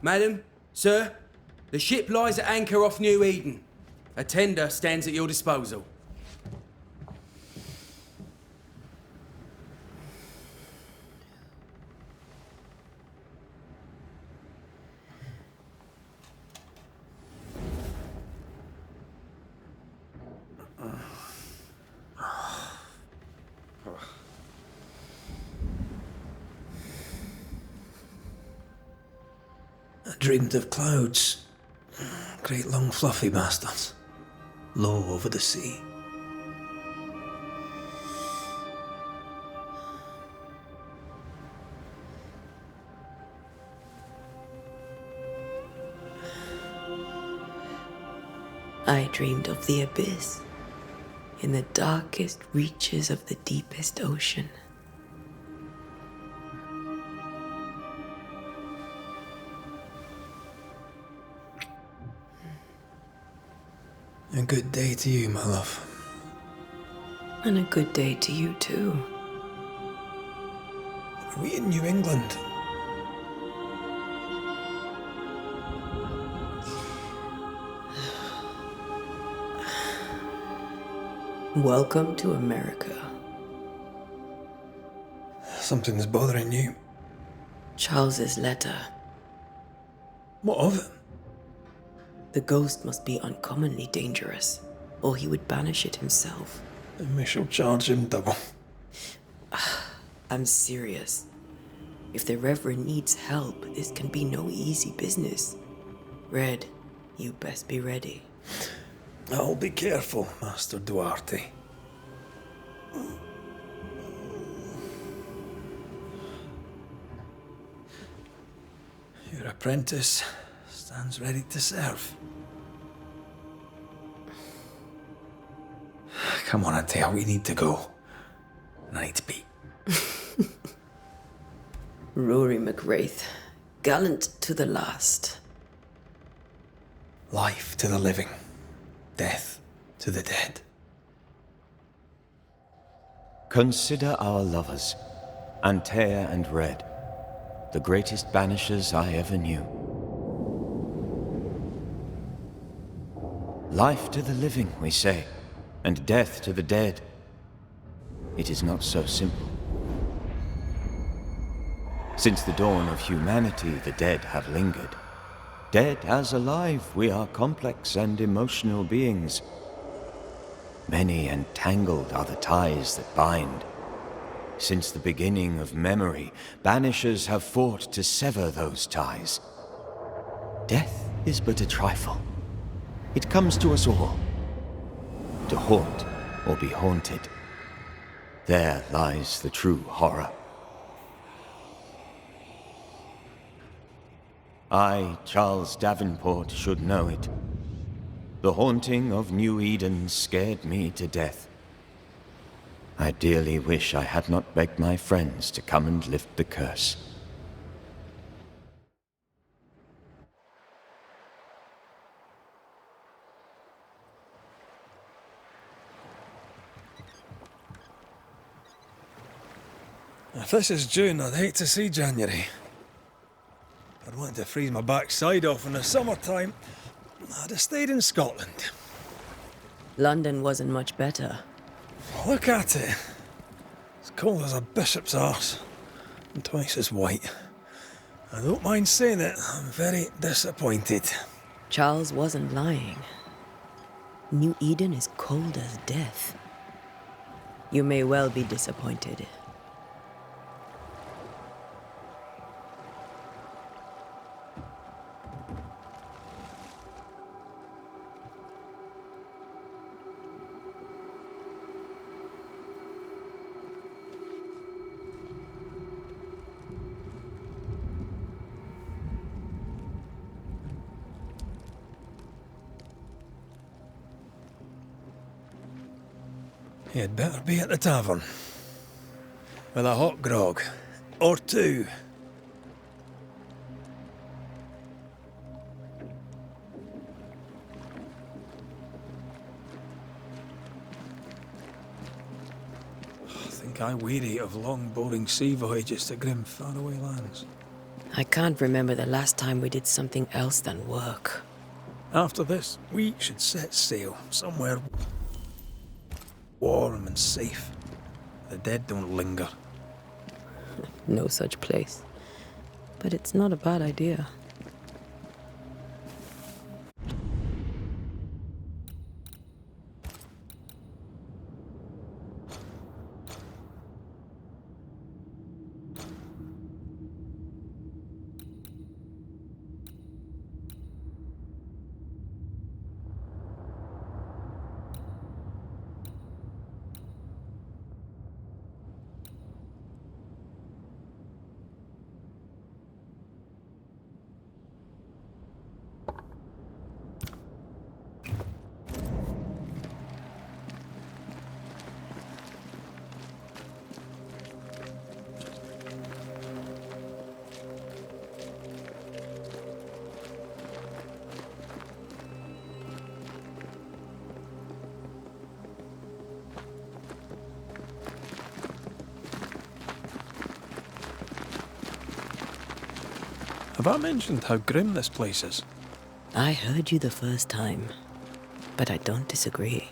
Madam, sir, the ship lies at anchor off New Eden. A tender stands at your disposal. I dreamed of clouds. Great long fluffy bastards. Low over the sea. I dreamed of the abyss, in the darkest reaches of the deepest ocean. A good day to you, my love. And a good day to you too. Are we in New England? Welcome to America. Something's bothering you. Charles's letter. What of it? The ghost must be uncommonly dangerous, or he would banish it himself. And we shall charge him double. I'm serious. If the Reverend needs help, this can be no easy business. Red, you best be ready. I'll be careful, Master Duarte. Your apprentice stands ready to serve. Come on, Atea, we need to go. I need to be. Rory McWraith, gallant to the last. Life to the living, death to the dead. Consider our lovers, Antea and Red, the greatest banishers I ever knew. Life to the living, we say, and death to the dead. It is not so simple. Since the dawn of humanity, the dead have lingered. Dead as alive, we are complex and emotional beings. Many and tangled are the ties that bind. Since the beginning of memory, banishers have fought to sever those ties. Death is but a trifle. It comes to us all. To haunt or be haunted. There lies the true horror. I, Charles Davenport, should know it. The haunting of New Eden scared me to death. I dearly wish I had not begged my friends to come and lift the curse. If this is June, I'd hate to see January. I'd want to freeze my backside off in the summertime. I'd have stayed in Scotland. London wasn't much better. Look at it. As cold as a bishop's arse. And twice as white. I don't mind saying it, I'm very disappointed. Charles wasn't lying. New Eden is cold as death. You may well be disappointed. You'd better be at the tavern. With a hot grog. Or two. I think I weary of long, boring sea voyages to grim, faraway lands. I can't remember the last time we did something else than work. After this, we should set sail somewhere warm and safe. The dead don't linger. No such place. But it's not a bad idea. Have I mentioned how grim this place is? I heard you the first time, but I don't disagree.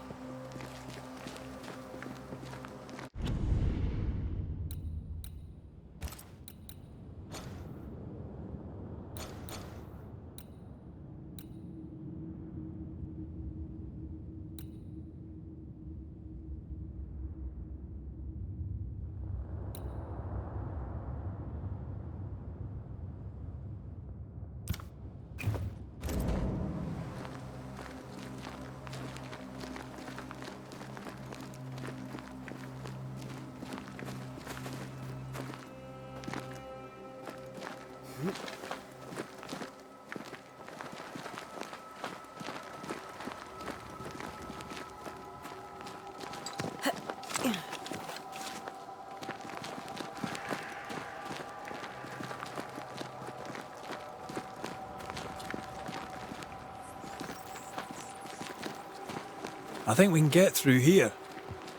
I think we can get through here.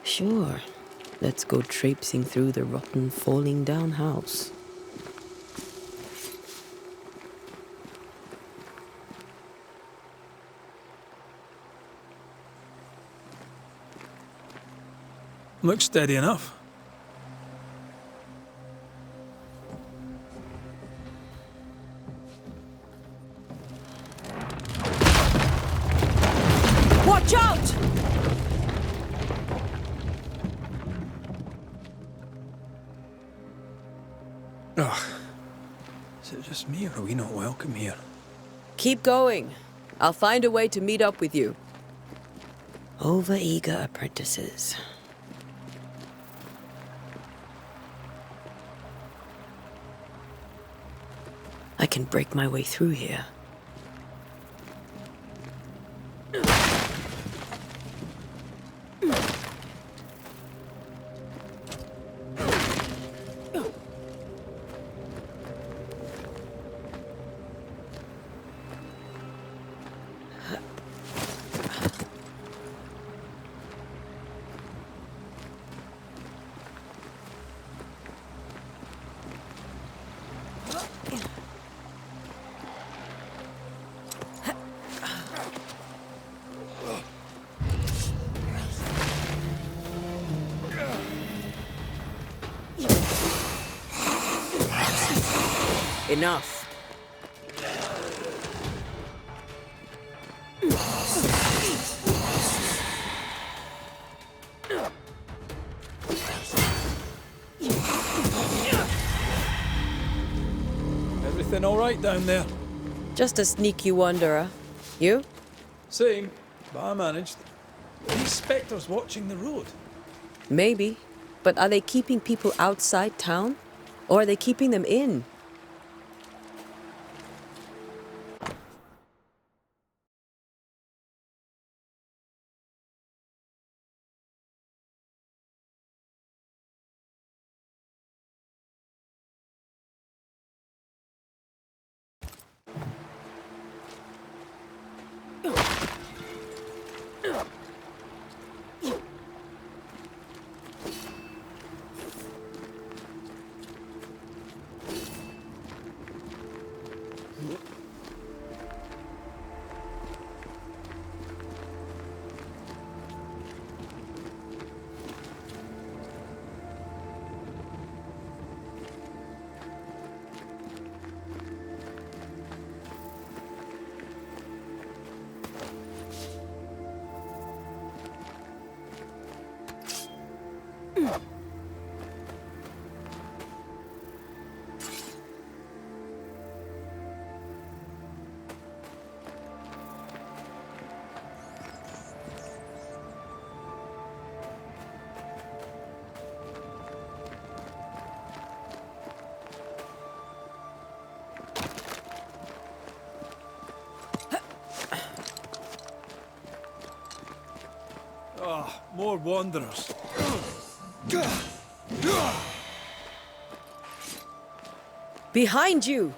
Sure. Let's go traipsing through the rotten, falling down house. Looks steady enough. Watch out! Ugh. Is it just me, or are we not welcome here? Keep going. I'll find a way to meet up with you. Overeager apprentices. I can break my way through here. Enough. Everything all right down there? Just a sneaky wanderer. You? Same, but I managed. Are these spectres watching the road? Maybe. But are they keeping people outside town? Or are they keeping them in? Ah, more wanderers. Behind you!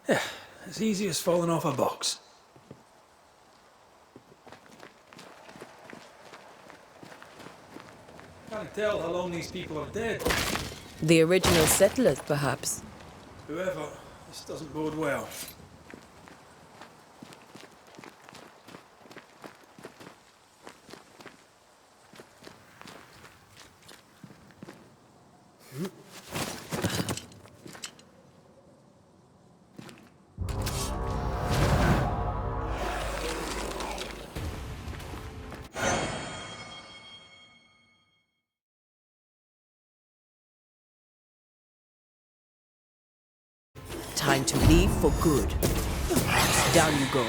As easy as falling off a box. Can't tell how long these people are dead. The original settlers, perhaps. Whoever, this doesn't bode well. Time to leave for good. Down you go.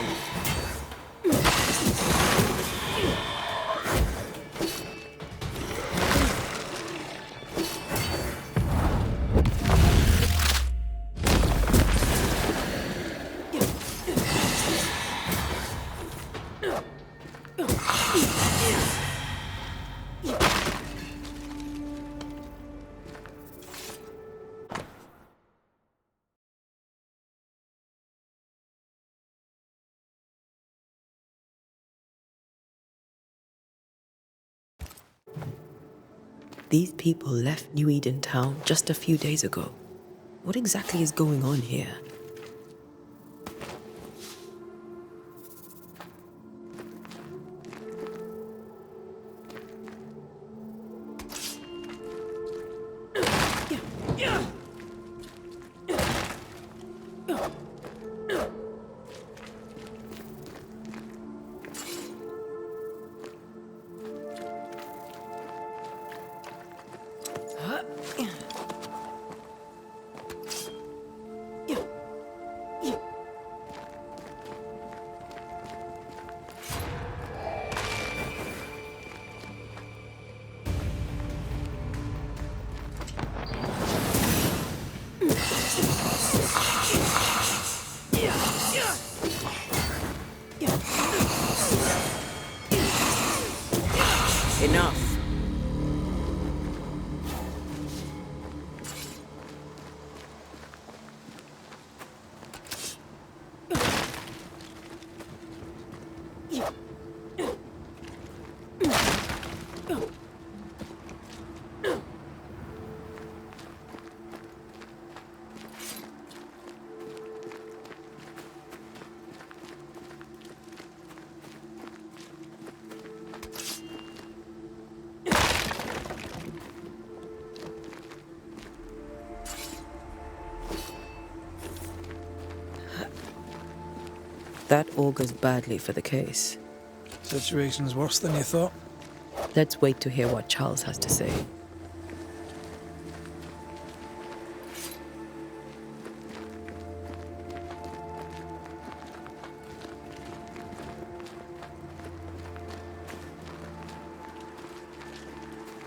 These people left New Eden town just a few days ago. What exactly is going on here? Enough. That augurs badly for the case. Situation's worse than you thought. Let's wait to hear what Charles has to say.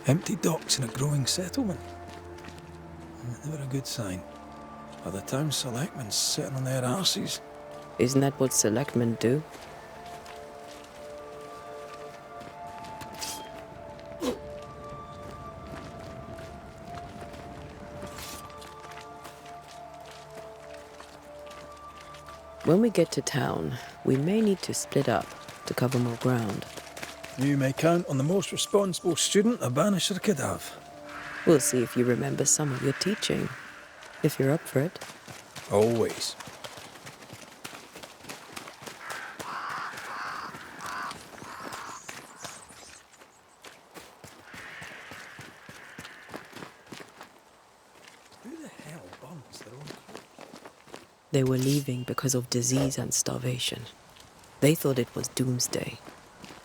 Empty docks in a growing settlement. Never a good sign. Are the town selectmen sitting on their arses? Isn't that what selectmen do? When we get to town, we may need to split up to cover more ground. You may count on the most responsible student a Banisher could have. We'll see if you remember some of your teaching, if you're up for it. Always. Who the hell burns their own corpse? They were leaving because of disease and starvation. They thought it was doomsday.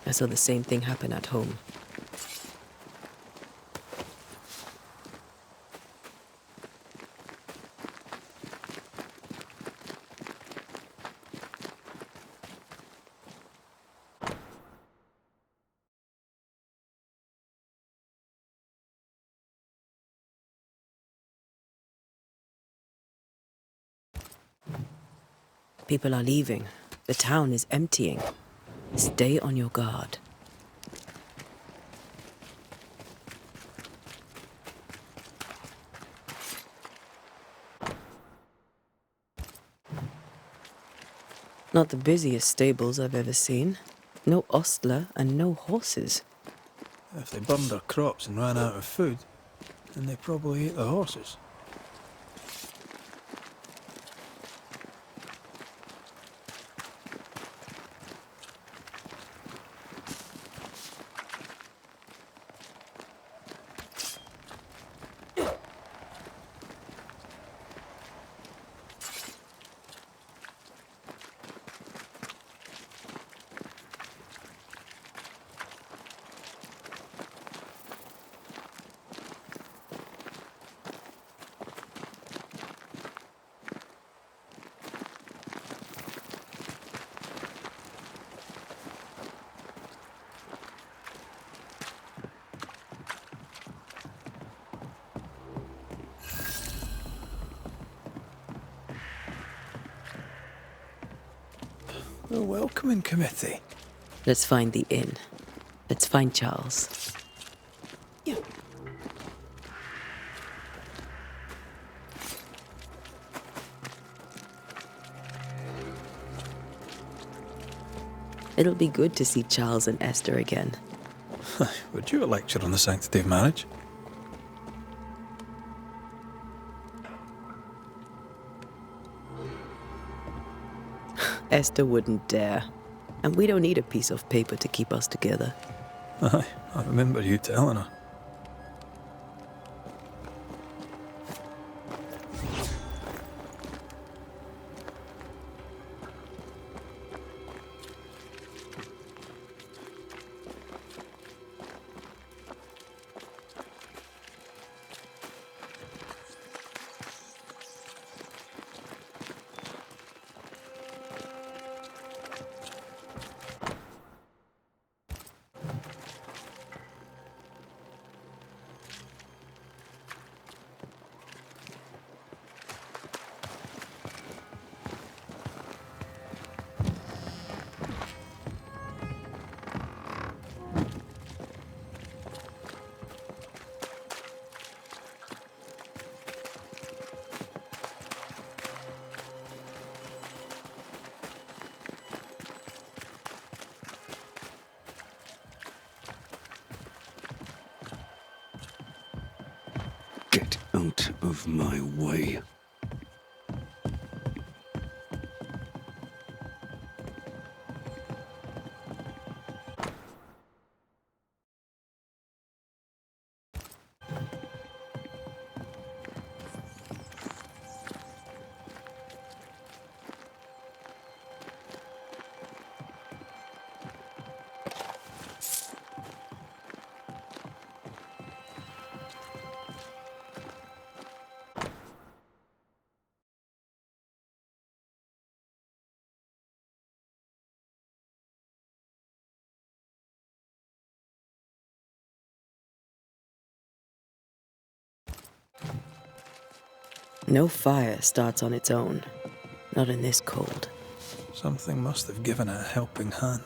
I saw the same thing happen at home. People are leaving. The town is emptying. Stay on your guard. Not the busiest stables I've ever seen. No ostler and no horses. If they burned their crops and ran out of food, then they probably ate the horses. A welcoming committee. Let's find the inn. Let's find Charles. It'll be good to see Charles and Esther again. Would you a lecture on the sanctity of marriage? Esther wouldn't dare. And we don't need a piece of paper to keep us together. Aye, I remember you telling her. Get out of my way. No fire starts on its own. Not in this cold. Something must have given it a helping hand.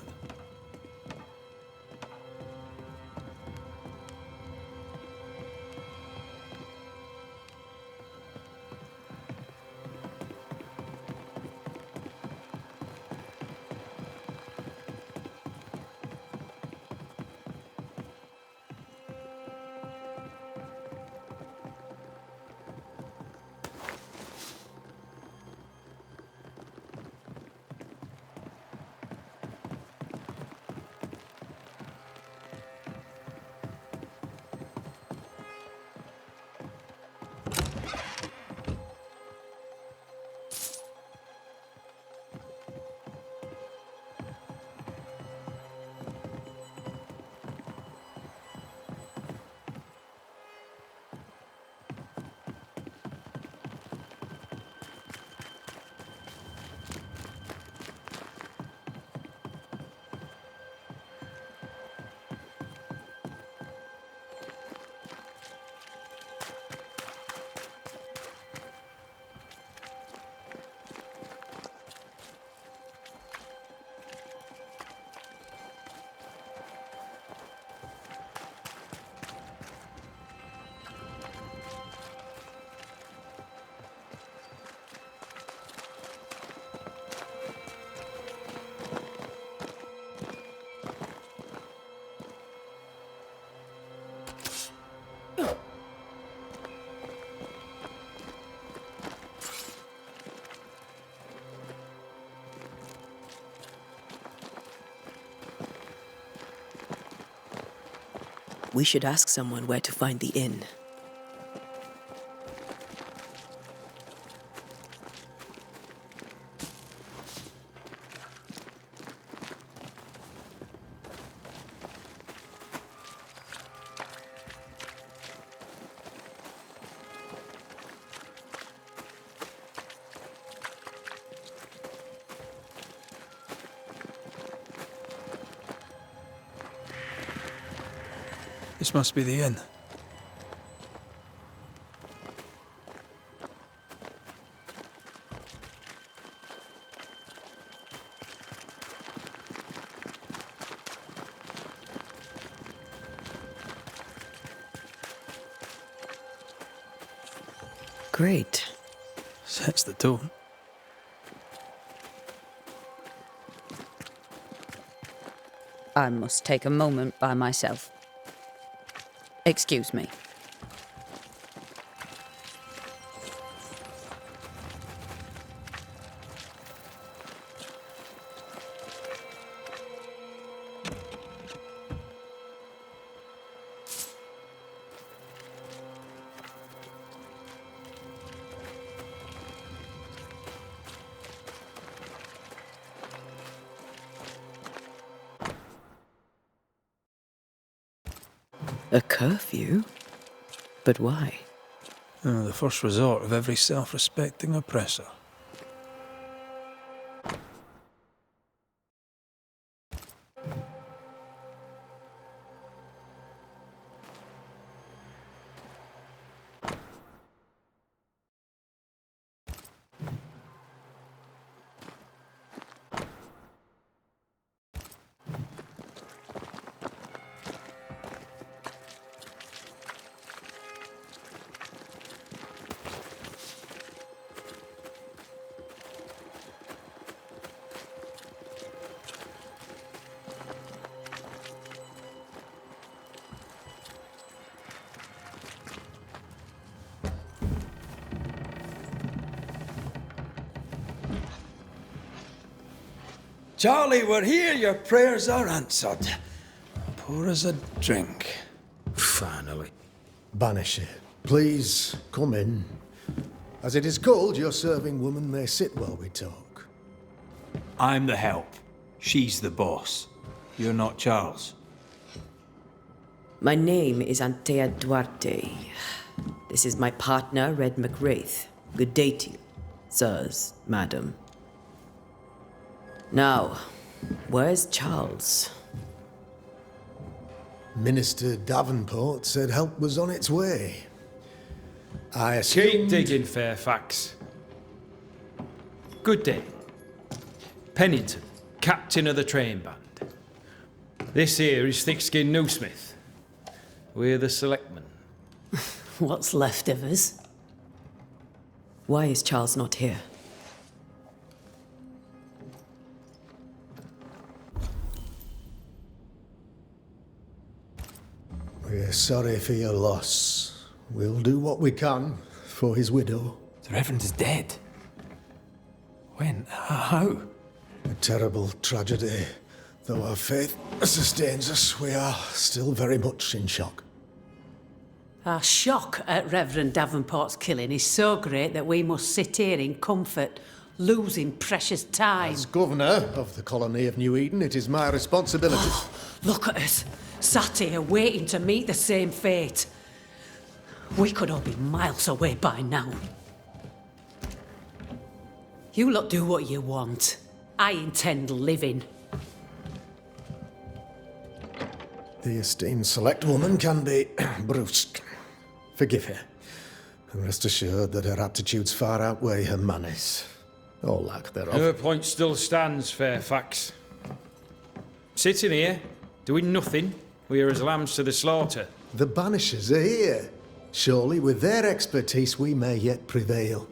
We should ask someone where to find the inn. This must be the inn. Great. Sets the tone. I must take a moment by myself. Excuse me. A curfew? But why? The first resort of every self-respecting oppressor. Charlie, we're here. Your prayers are answered. Pour us a drink. Finally. Banisher, please come in. As it is cold, your serving woman may sit while we talk. I'm the help. She's the boss. You're not Charles. My name is Antea Duarte. This is my partner, Red McWraith. Good day to you, sirs, madam. Now, where's Charles? Minister Davenport said help was on its way. I Keep assumed... digging, Fairfax. Good day. Pennington, captain of the train band. This here is Thick-Skinned Newsmith. We're the selectmen. What's left of us? Why is Charles not here? We're sorry for your loss. We'll do what we can for his widow. The Reverend is dead. When? How? A terrible tragedy. Though our faith sustains us, we are still very much in shock. Our shock at Reverend Davenport's killing is so great that we must sit here in comfort, losing precious time. As governor of the colony of New Eden, it is my responsibility. Look at us, sat here waiting to meet the same fate. We could all be miles away by now. You lot do what you want. I intend living. The esteemed select woman can be brusque. Forgive her. And rest assured that her aptitudes far outweigh her manners. Or lack thereof. Her point still stands, Fairfax. Sitting here, doing nothing, we are as lambs to the slaughter. The Banishers are here. Surely with their expertise we may yet prevail.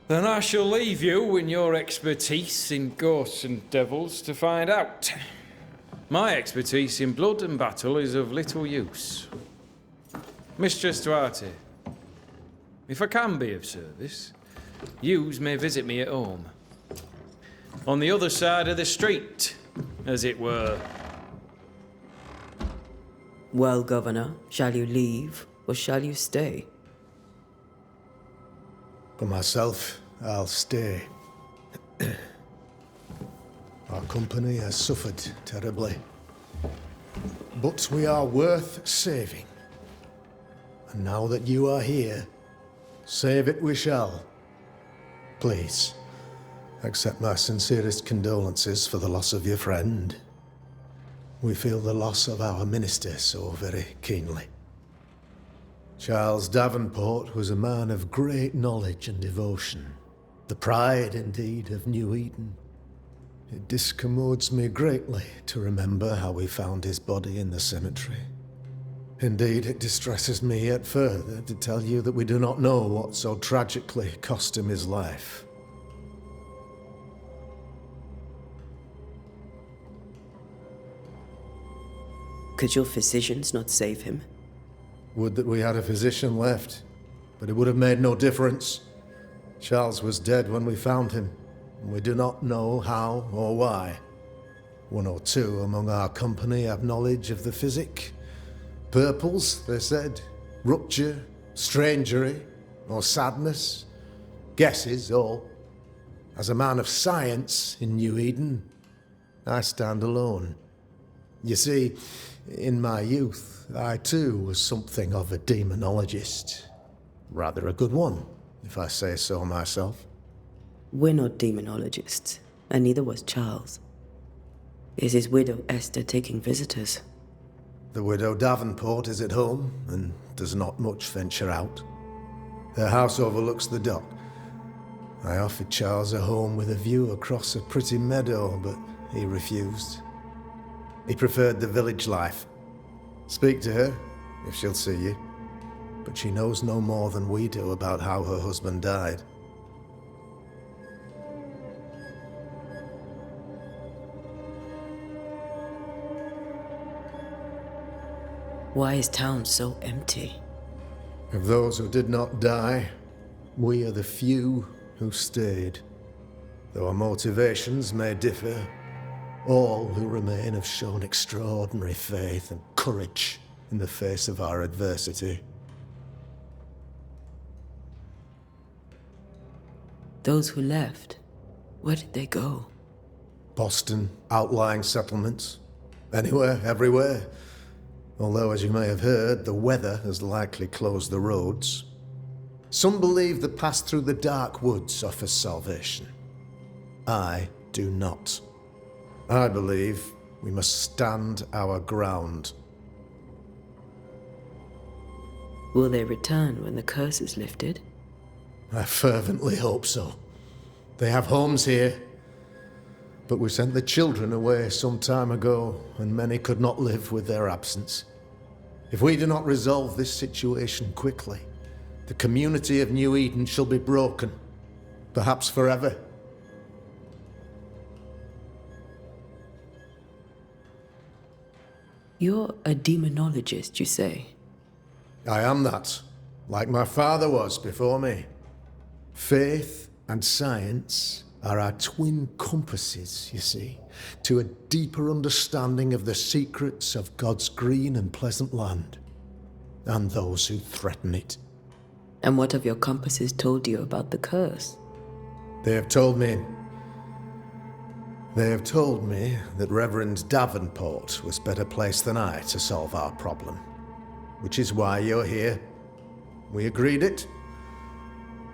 Then I shall leave you and your expertise in ghosts and devils to find out. My expertise in blood and battle is of little use. Mistress Duarte, if I can be of service, yous may visit me at home. On the other side of the street, as it were. Well, Governor, shall you leave or shall you stay? For myself, I'll stay. Our company has suffered terribly. But we are worth saving. And now that you are here, save it we shall. Please, accept my sincerest condolences for the loss of your friend. We feel the loss of our minister so very keenly. Charles Davenport was a man of great knowledge and devotion. The pride, indeed, of New Eden. It discommodes me greatly to remember how we found his body in the cemetery. Indeed, it distresses me yet further to tell you that we do not know what so tragically cost him his life. Could your physicians not save him? Would that we had a physician left, but it would have made no difference. Charles was dead when we found him, and we do not know how or why. One or two among our company have knowledge of the physic. Purples, they said, rupture, strangery, or sadness. Guesses, all. As a man of science in New Eden, I stand alone. You see, in my youth, I too was something of a demonologist. Rather a good one, if I say so myself. We're not demonologists, and neither was Charles. Is his widow Esther taking visitors? The widow Davenport is at home, and does not much venture out. Her house overlooks the dock. I offered Charles a home with a view across a pretty meadow, but he refused. He preferred the village life. Speak to her, if she'll see you. But she knows no more than we do about how her husband died. Why is town so empty? Of those who did not die, we are the few who stayed. Though our motivations may differ, all who remain have shown extraordinary faith and courage in the face of our adversity. Those who left, where did they go? Boston, outlying settlements. Anywhere, everywhere. Although, as you may have heard, the weather has likely closed the roads. Some believe the path through the dark woods offers salvation. I do not. I believe we must stand our ground. Will they return when the curse is lifted? I fervently hope so. They have homes here. But we sent the children away some time ago, and many could not live with their absence. If we do not resolve this situation quickly, the community of New Eden shall be broken, perhaps forever. You're a demonologist, you say? I am that, like my father was before me. Faith and science are our twin compasses, you see, to a deeper understanding of the secrets of God's green and pleasant land, and those who threaten it. And what have your compasses told you about the curse? They have told me that Reverend Davenport was better placed than I to solve our problem, which is why you're here. We agreed it.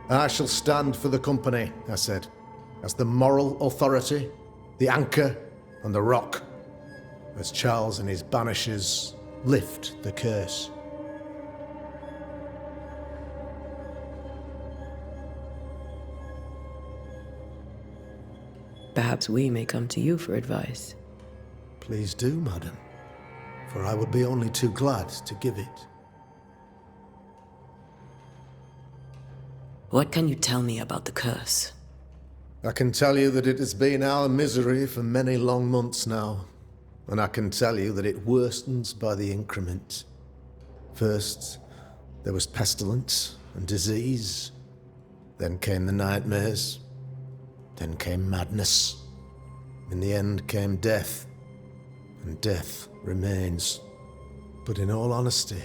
I shall stand for the company, I said, as the moral authority, the anchor, and the rock, as Charles and his Banishers lift the curse. Perhaps we may come to you for advice. Please do, madam, for I would be only too glad to give it. What can you tell me about the curse? I can tell you that it has been our misery for many long months now, and I can tell you that it worstens by the increment. First, there was pestilence and disease. Then came the nightmares. Then came madness. In the end came death, and death remains. But in all honesty,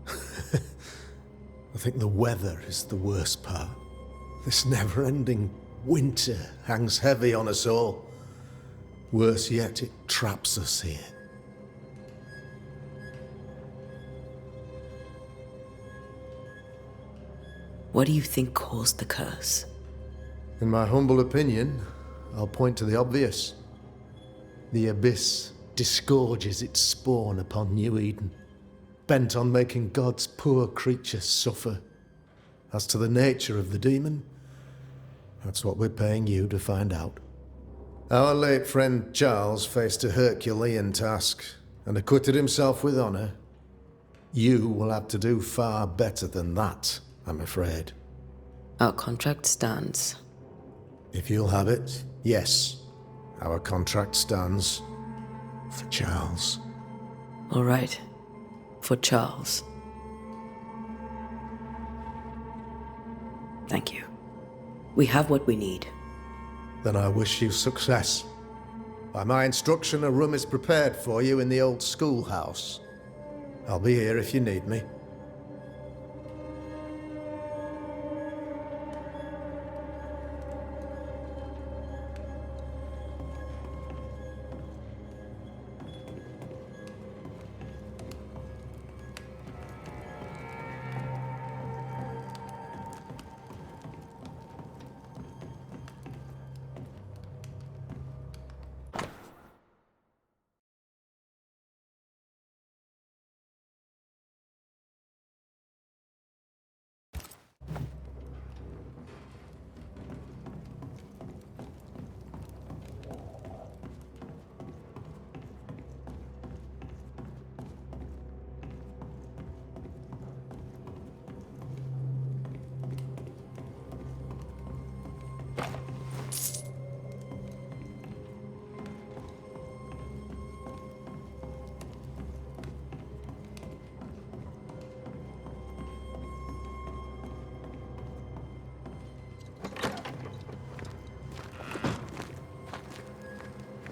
I think the weather is the worst part. This never-ending winter hangs heavy on us all. Worse yet, it traps us here. What do you think caused the curse? In my humble opinion, I'll point to the obvious. The Abyss disgorges its spawn upon New Eden, bent on making God's poor creatures suffer. As to the nature of the demon, that's what we're paying you to find out. Our late friend Charles faced a Herculean task and acquitted himself with honor. You will have to do far better than that, I'm afraid. Our contract stands. If you'll have it, yes. Our contract stands for Charles. All right. For Charles. Thank you. We have what we need. Then I wish you success. By my instruction, a room is prepared for you in the old schoolhouse. I'll be here if you need me.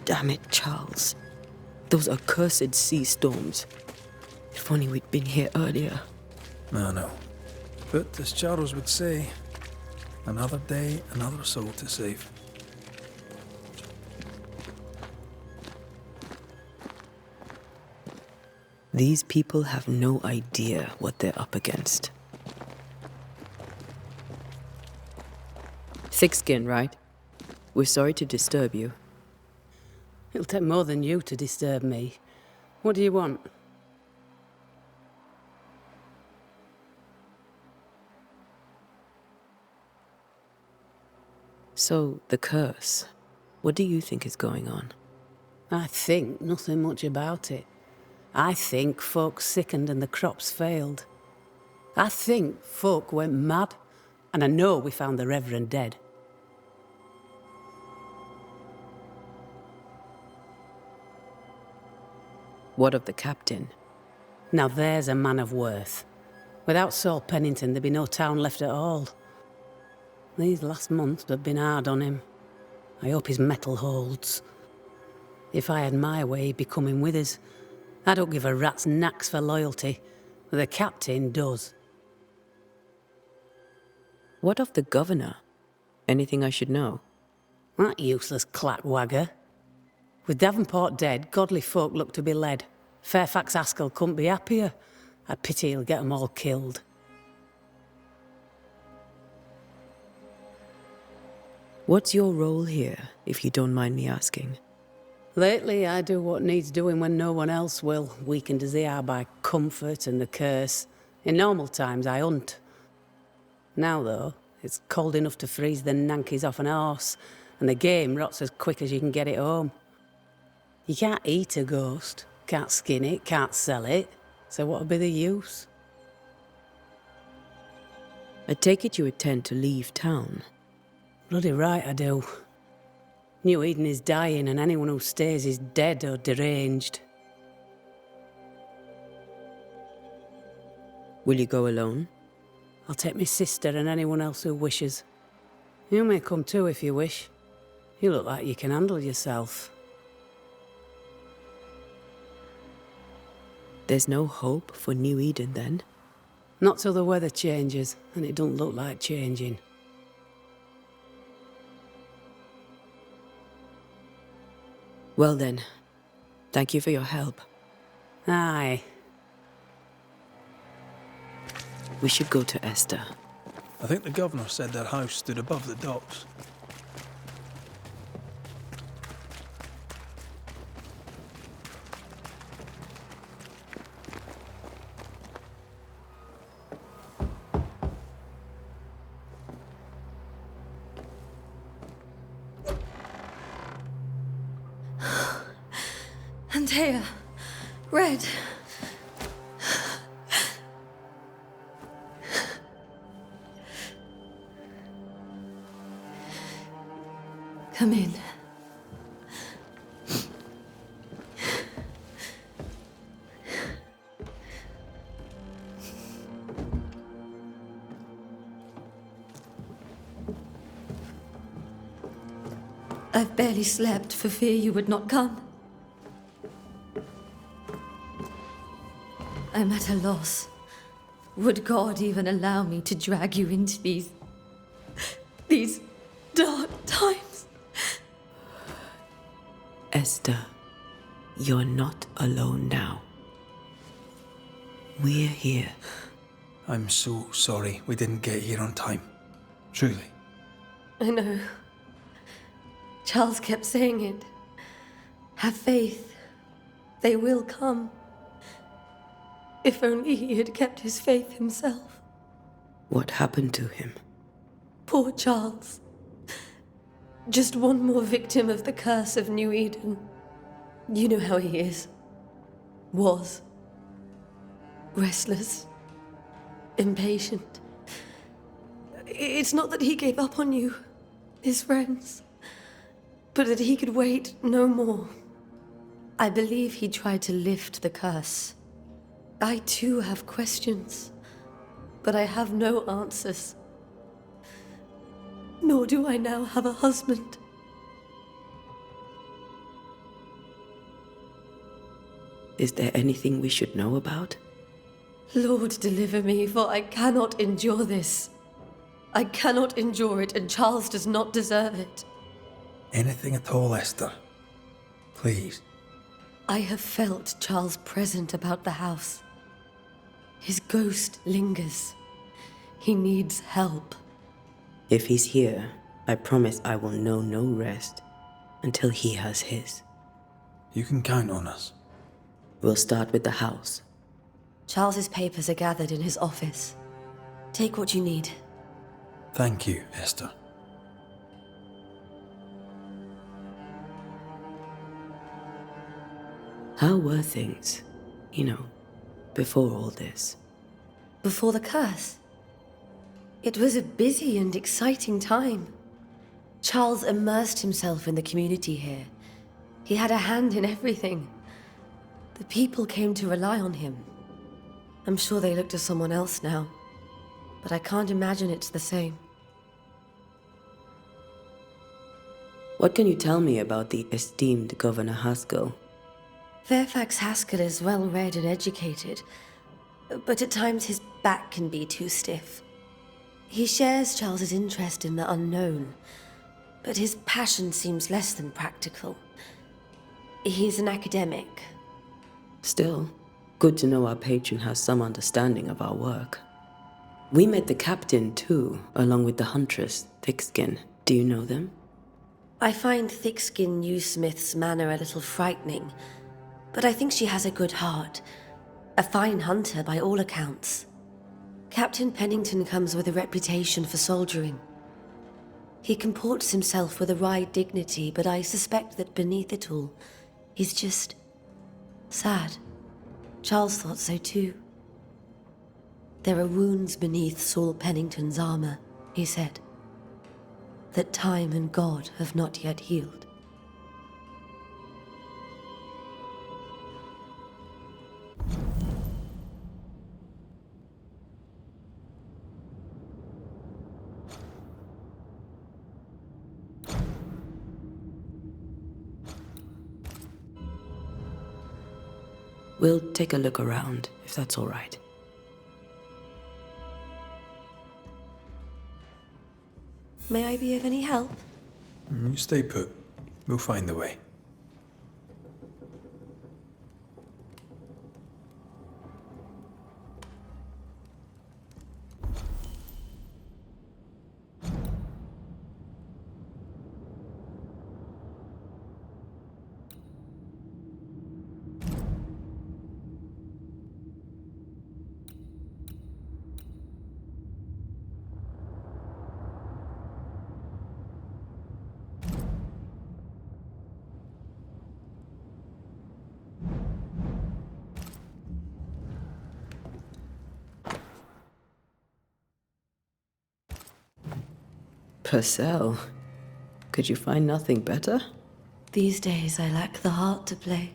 Damn it, Charles. Those accursed sea storms. If only we'd been here earlier. No. But as Charles would say, another day, another soul to save. These people have no idea what they're up against. Thick skin, right? We're sorry to disturb you. It'll take more than you to disturb me. What do you want? So, the curse. What do you think is going on? I think nothing much about it. I think folk sickened and the crops failed. I think folk went mad, and I know we found the Reverend dead. What of the captain? Now there's a man of worth. Without Saul Pennington, there'd be no town left at all. These last months have been hard on him. I hope his mettle holds. If I had my way, he'd be coming with us. I don't give a rat's knacks for loyalty, but the captain does. What of the governor? Anything I should know? That useless clackwagger. With Davenport dead, godly folk look to be led. Fairfax Askell couldn't be happier. I pity he'll get 'em all killed. What's your role here, if you don't mind me asking? Lately, I do what needs doing when no one else will, weakened as they are by comfort and the curse. In normal times, I hunt. Now, though, it's cold enough to freeze the nankies off an horse, and the game rots as quick as you can get it home. You can't eat a ghost, can't skin it, can't sell it, so what would be the use? I take it you intend to leave town. Bloody right I do. New Eden is dying, and anyone who stays is dead or deranged. Will you go alone? I'll take my sister and anyone else who wishes. You may come too if you wish. You look like you can handle yourself. There's no hope for New Eden then? Not till the weather changes, and it don't look like changing. Well then, thank you for your help. Aye. We should go to Esther. I think the governor said their house stood above the docks. Antea, Red. Come in. I've barely slept for fear you would not come. I'm at a loss. Would God even allow me to drag you into these dark times? Esther, you're not alone now. We're here. I'm so sorry we didn't get here on time. Truly. I know. Charles kept saying it. Have faith. They will come. If only he had kept his faith himself. What happened to him? Poor Charles. Just one more victim of the curse of New Eden. You know how he is. Was. Restless. Impatient. It's not that he gave up on you, his friends, but that he could wait no more. I believe he tried to lift the curse. I too have questions, but I have no answers. Nor do I now have a husband. Is there anything we should know about? Lord, deliver me, for I cannot endure this. I cannot endure it, and Charles does not deserve it. Anything at all, Esther. Please. I have felt Charles present about the house. His ghost lingers. He needs help. If he's here, I promise I will know no rest until he has his. You can count on us. We'll start with the house. Charles's papers are gathered in his office. Take what you need. Thank you, Esther. How were things, before all this? Before the curse? It was a busy and exciting time. Charles immersed himself in the community here. He had a hand in everything. The people came to rely on him. I'm sure they look to someone else now, but I can't imagine it's the same. What can you tell me about the esteemed Governor Haskell? Fairfax Haskell is well read and educated, but at times his back can be too stiff. He shares Charles's interest in the unknown, but his passion seems less than practical. He's an academic. Still, good to know our patron has some understanding of our work. We met the captain too, along with the huntress, Thickskin. Do you know them? I find Thickskin Newsmith's manner a little frightening, but I think she has a good heart. A fine hunter by all accounts. Captain Pennington comes with a reputation for soldiering. He comports himself with a wry dignity, but I suspect that beneath it all, he's just sad. Charles thought so too. There are wounds beneath Saul Pennington's armor, he said, that time and God have not yet healed. We'll take a look around, if that's all right. May I be of any help? You stay put. We'll find the way. Purcell, could you find nothing better? These days I lack the heart to play.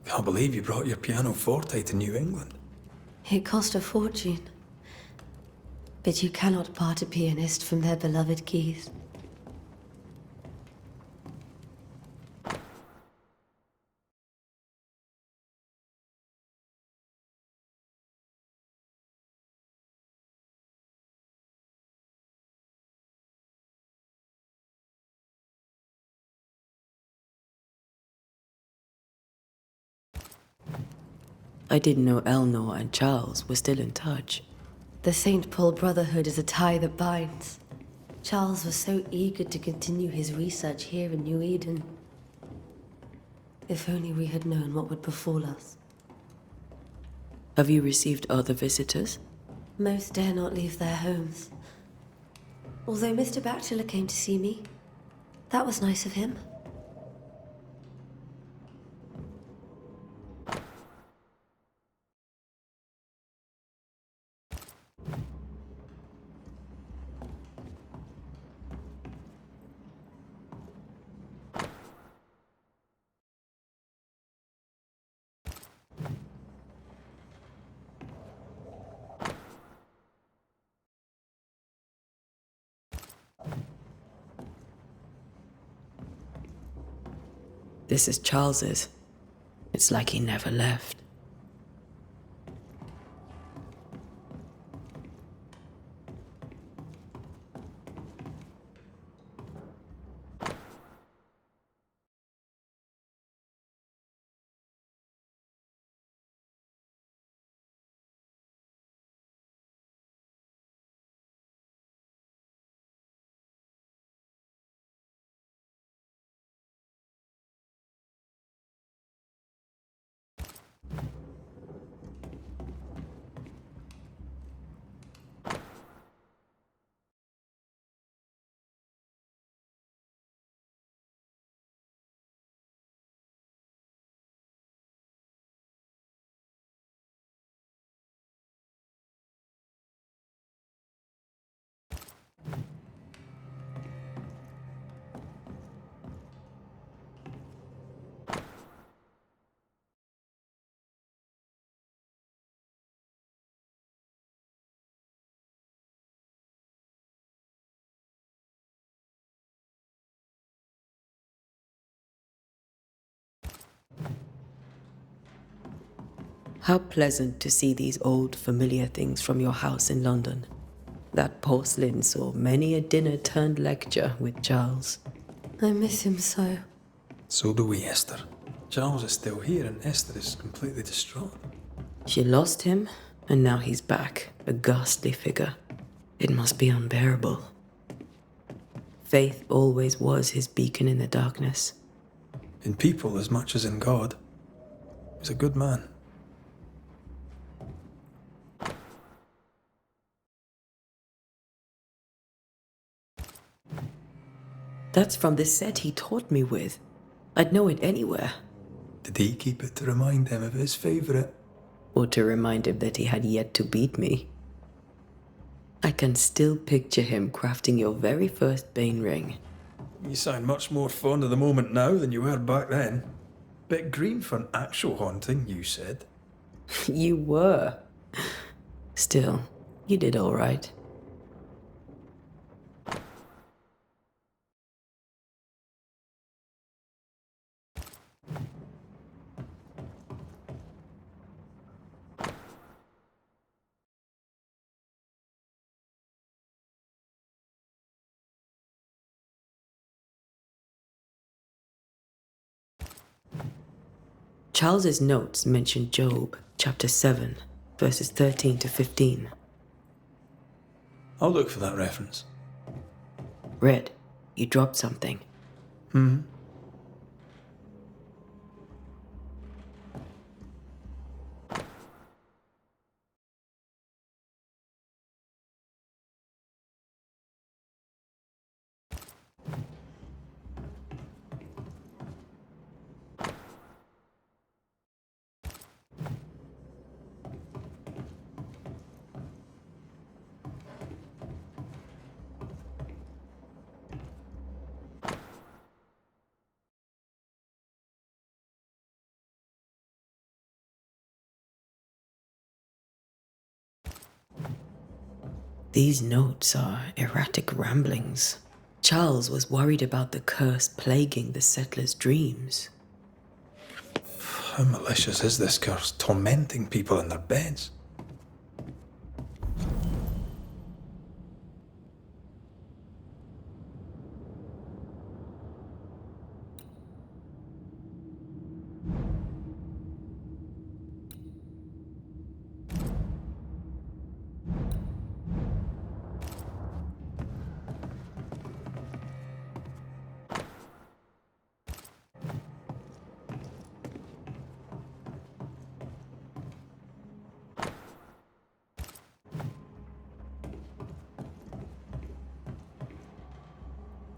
Can't believe you brought your pianoforte to New England. It cost a fortune. But you cannot part a pianist from their beloved keys. I didn't know Eleanor and Charles were still in touch. The St. Paul Brotherhood is a tie that binds. Charles was so eager to continue his research here in New Eden. If only we had known what would befall us. Have you received other visitors? Most dare not leave their homes. Although Mr. Bachelor came to see me. That was nice of him. This is Charles's. It's like he never left. How pleasant to see these old, familiar things from your house in London. That porcelain saw many a dinner-turned-lecture with Charles. I miss him so. So do we, Esther. Charles is still here and Esther is completely distraught. She lost him, and now he's back, a ghastly figure. It must be unbearable. Faith always was his beacon in the darkness. In people as much as in God. He's a good man. That's from the set he taught me with. I'd know it anywhere. Did he keep it to remind him of his favourite? Or to remind him that he had yet to beat me. I can still picture him crafting your very first Bane ring. You sound much more fond of the moment now than you were back then. Bit green for an actual haunting, you said. You were. Still, you did all right. Charles's notes mention Job, chapter 7, verses 13 to 15. I'll look for that reference. Red, you dropped something. These notes are erratic ramblings. Charles was worried about the curse plaguing the settlers' dreams. How malicious is this curse, tormenting people in their beds?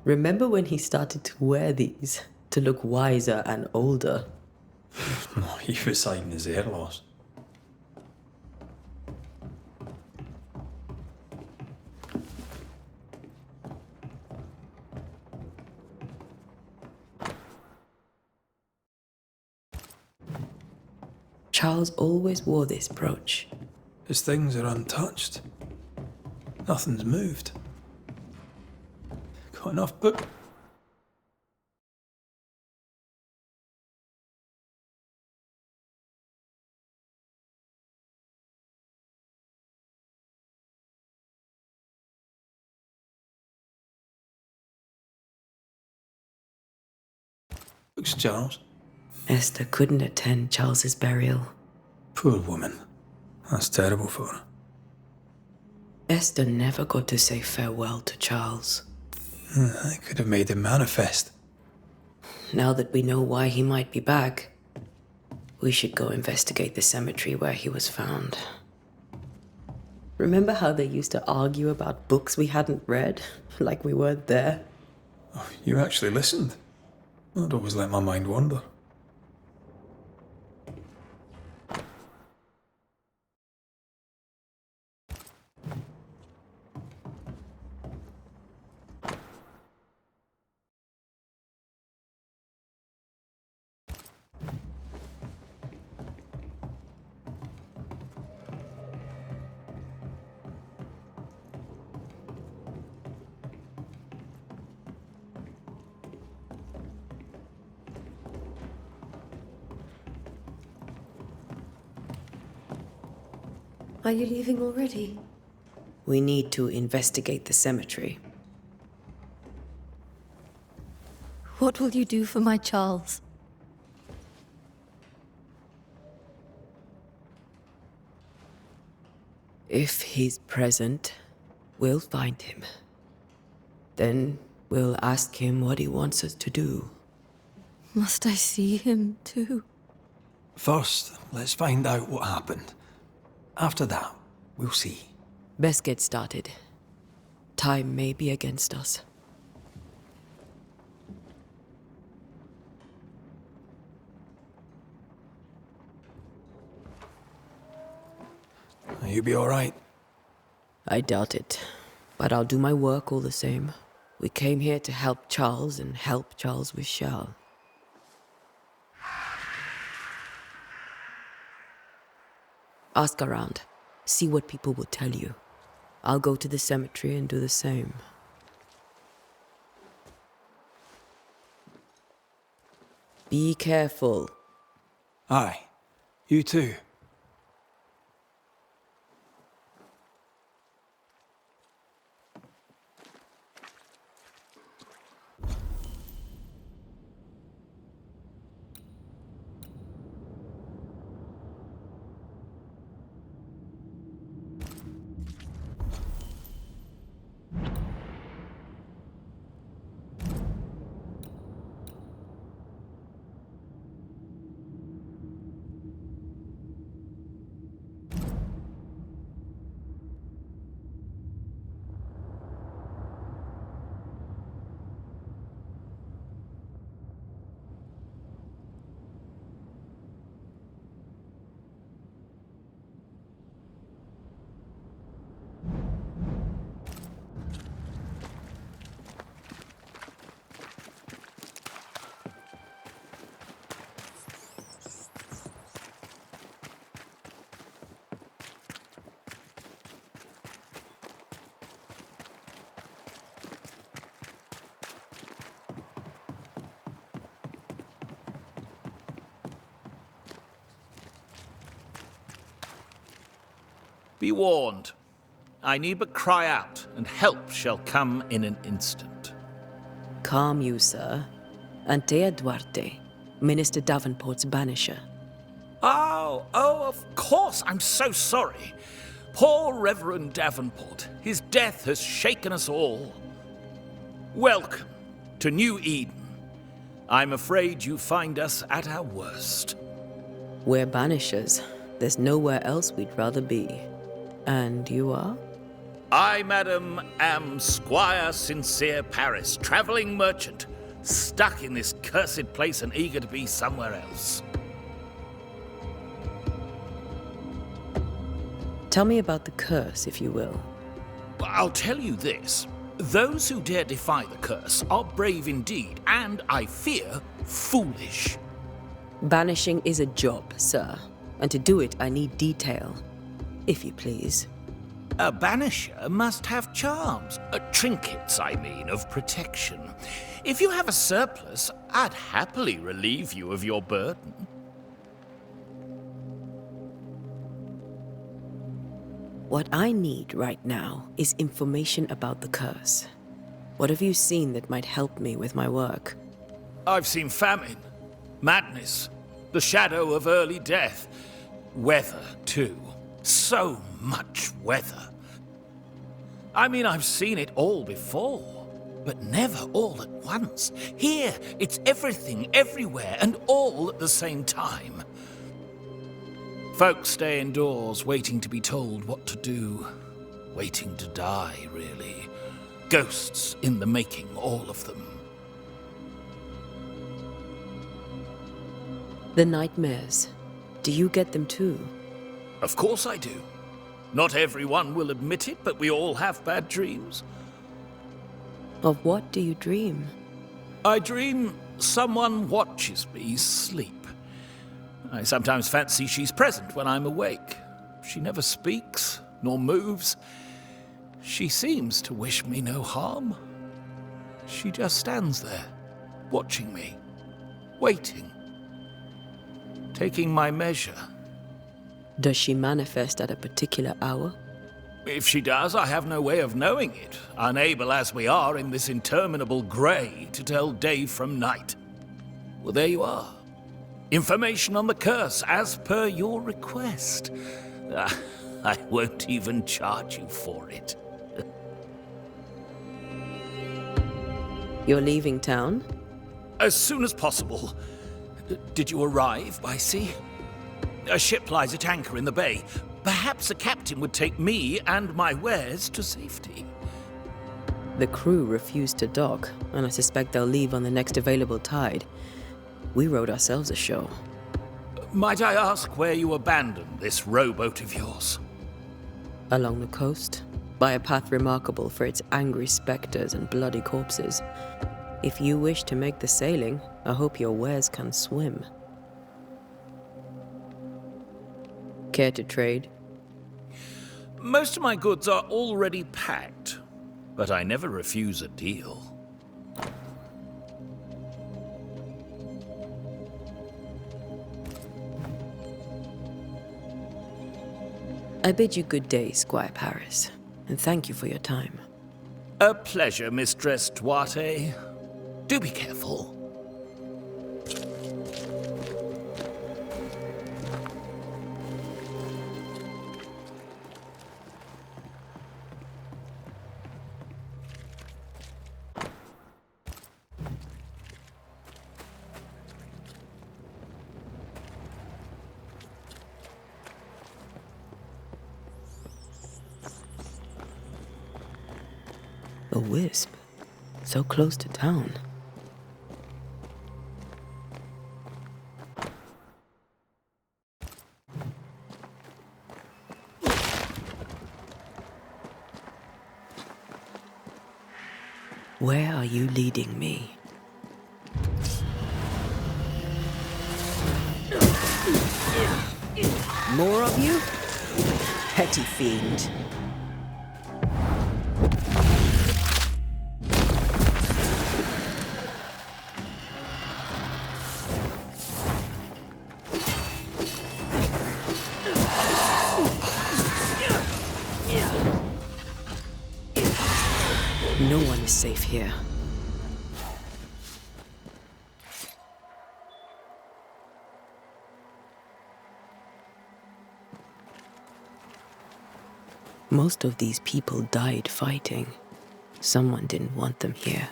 Remember when he started to wear these to look wiser and older? He was hiding his hair loss. Charles always wore this brooch. His things are untouched. Nothing's moved. Got enough book. Books, Charles. Esther couldn't attend Charles's burial. Poor woman. That's terrible for her. Esther never got to say farewell to Charles. I could have made him manifest. Now that we know why he might be back, we should go investigate the cemetery where he was found. Remember how they used to argue about books we hadn't read, like we weren't there? Oh, you actually listened. I'd always let my mind wander. Are you leaving already? We need to investigate the cemetery. What will you do for my Charles? If he's present, we'll find him. Then we'll ask him what he wants us to do. Must I see him too? First, let's find out what happened. After that, we'll see. Best get started. Time may be against us. You be all right? I doubt it, but I'll do my work all the same. We came here to help Charles, and help Charles we shall. Ask around. See what people will tell you. I'll go to the cemetery and do the same. Be careful. Aye. You too. Be warned. I need but cry out, and help shall come in an instant. Calm you, sir. Antea Duarte, Minister Davenport's banisher. Oh, of course. I'm so sorry. Poor Reverend Davenport. His death has shaken us all. Welcome to New Eden. I'm afraid you find us at our worst. We're banishers. There's nowhere else we'd rather be. And you are? I, madam, am Squire Sincere Paris, travelling merchant, stuck in this cursed place and eager to be somewhere else. Tell me about the curse, if you will. I'll tell you this. Those who dare defy the curse are brave indeed, and, I fear, foolish. Banishing is a job, sir. And to do it, I need detail. If you please. A banisher must have charms. Trinkets, I mean, of protection. If you have a surplus, I'd happily relieve you of your burden. What I need right now is information about the curse. What have you seen that might help me with my work? I've seen famine, madness, the shadow of early death, weather, too. So much weather. I mean, I've seen it all before, but never all at once. Here, it's everything, everywhere, and all at the same time. Folks stay indoors, waiting to be told what to do. Waiting to die, really. Ghosts in the making, all of them. The nightmares. Do you get them too? Of course I do. Not everyone will admit it, but we all have bad dreams. Of what do you dream? I dream someone watches me sleep. I sometimes fancy she's present when I'm awake. She never speaks, nor moves. She seems to wish me no harm. She just stands there, watching me, waiting, taking my measure. Does she manifest at a particular hour? If she does, I have no way of knowing it, unable as we are in this interminable grey to tell day from night. Well, there you are. Information on the curse, as per your request. I won't even charge you for it. You're leaving town? As soon as possible. Did you arrive by sea? A ship lies at anchor in the bay. Perhaps a captain would take me and my wares to safety. The crew refused to dock, and I suspect they'll leave on the next available tide. We rode ourselves ashore. Might I ask where you abandoned this rowboat of yours? Along the coast, by a path remarkable for its angry specters and bloody corpses. If you wish to make the sailing, I hope your wares can swim. Care to trade? Most of my goods are already packed, but I never refuse a deal. I bid you good day, Squire Paris, and thank you for your time. A pleasure, Mistress Duarte. Do be careful. A wisp, so close to town. Where are you leading me? More of you? Petty fiend. No one is safe here. Most of these people died fighting. Someone didn't want them here.